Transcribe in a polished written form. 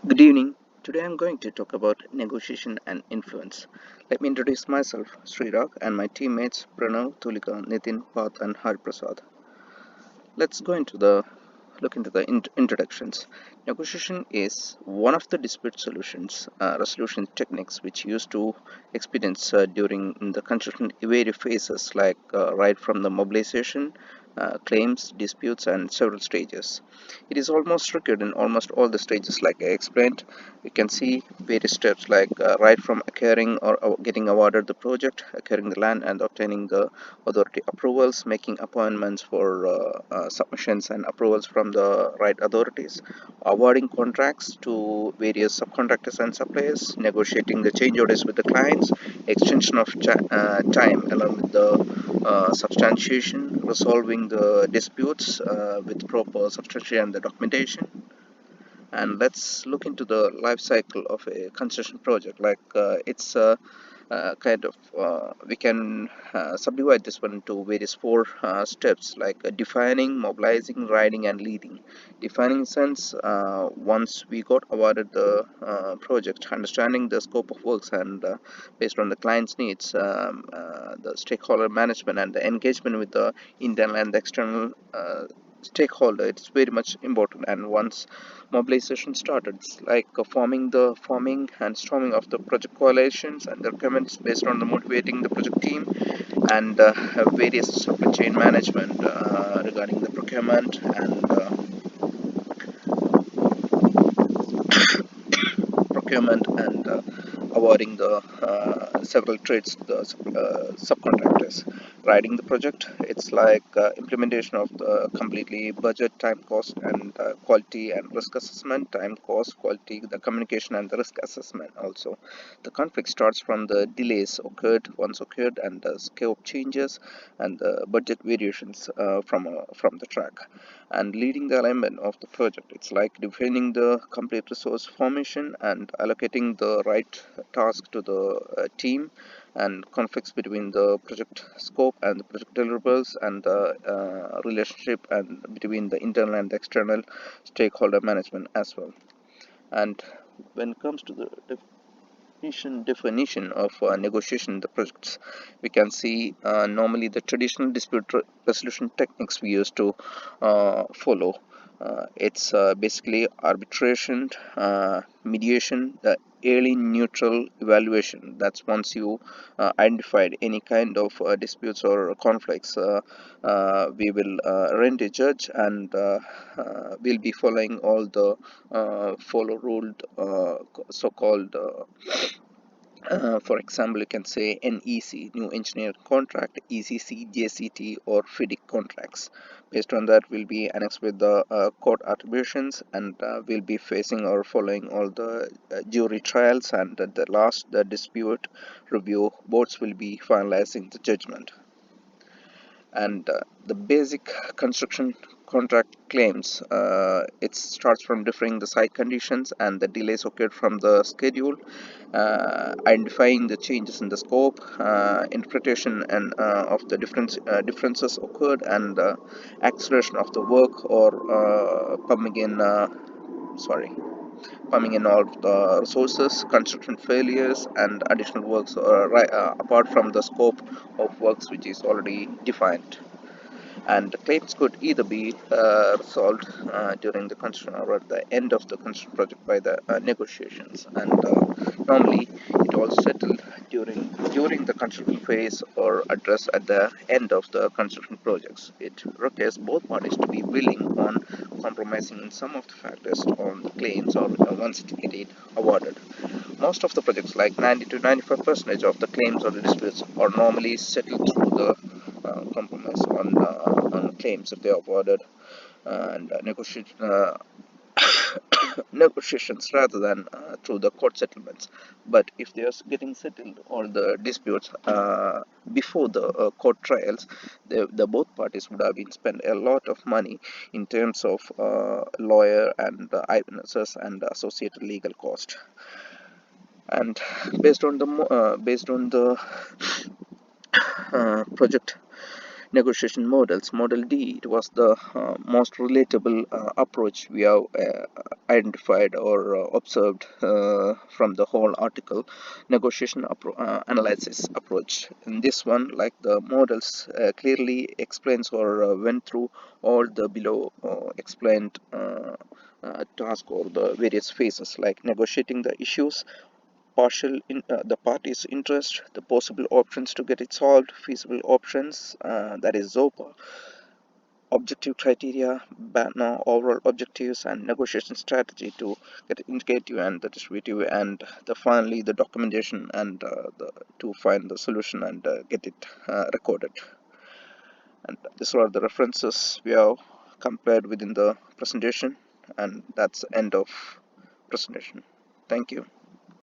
Good evening. Today I'm going to talk about negotiation and influence. Let me introduce myself, Srirak, and my teammates Pranav, Tulika, Nitin, Path, and Hariprasad. Let's go into the look into the introductions. Negotiation is one of the dispute solutions resolution techniques which used to experience during the construction various phases like right from the mobilization, claims, disputes, and several stages. It is almost required in almost all the stages, like I explained. We can see various steps like right from acquiring or getting awarded the project, acquiring the land, and obtaining the authority approvals, making appointments for submissions and approvals from the right authorities, awarding contracts to various subcontractors and suppliers, negotiating the change orders with the clients, extension of time along with the substantiation, resolving the disputes with proper substantiation and the documentation. And let's look into the life cycle of a construction project. Like it's kind of we can subdivide this one into various four steps, like defining, mobilizing, riding, and leading. Defining sense, once we got awarded the project, understanding the scope of works and based on the client's needs, the stakeholder management and the engagement with the internal and the external stakeholder, it's very much important. And once mobilization started, it's like forming and storming of the project coalitions and the requirements based on the motivating the project team, and various supply chain management regarding the procurement and awarding the several trades to the subcontractors. Riding the project, it's like implementation of the completely budget, time, cost, and quality and risk assessment. Time, cost, quality, the communication, and the risk assessment. Also, the conflict starts from the delays occurred, and the scope changes and the budget variations from the track. And leading the alignment of the project, it's like defining the complete resource formation and allocating the right task to the team, and conflicts between the project scope and the project deliverables, and the relationship and between the internal and external stakeholder management as well. And when it comes to the definition of negotiation in the projects, we can see normally the traditional dispute resolution techniques we used to follow. It's basically arbitration, mediation, the early neutral evaluation. That's once you identified any kind of disputes or conflicts, we will rent a judge, and we'll be following all the follow ruled so-called for example, you can say NEC, New Engineer Contract, ECC, JCT, or FIDIC contracts. Based on that, we'll be annexed with the court attributions, and we'll be facing or following all the jury trials, and at the last, the dispute review boards will be finalizing the judgment. And the basic construction contract claims, it starts from differing the site conditions and the delays occurred from the schedule, identifying the changes in the scope, interpretation and of the differences occurred, and acceleration of the work, or sorry pumping in all the resources, construction failures, and additional works apart from the scope of works which is already defined. And the claims could either be resolved during the construction or at the end of the construction project by the negotiations. And normally it all settled during the construction phase or addressed at the end of the construction projects. It requires both parties to be willing on compromising in some of the factors on the claims, or once it get awarded. Most of the projects, like 90 to 95 percentage of the claims or the disputes, are normally settled through the compromise on claims that they are awarded, and negotiations rather than through the court settlements. But if they are getting settled or the disputes before the court trials, the both parties would have been spent a lot of money in terms of lawyer and eyewitnesses and associated legal cost. And based on the project negotiation models. Model D, it was the most relatable approach we have identified or observed from the whole article. Negotiation analysis approach. In this one, like the models clearly explains or went through all the below explained task or the various phases, like negotiating the issues, the party's interest, the possible options to get it solved, feasible options, that is ZOPA, objective criteria, overall objectives, and negotiation strategy to get indicative and the distributive, and the finally the documentation and to find the solution and get it recorded. And these are the references we have compared within the presentation, and that's the end of presentation. Thank you.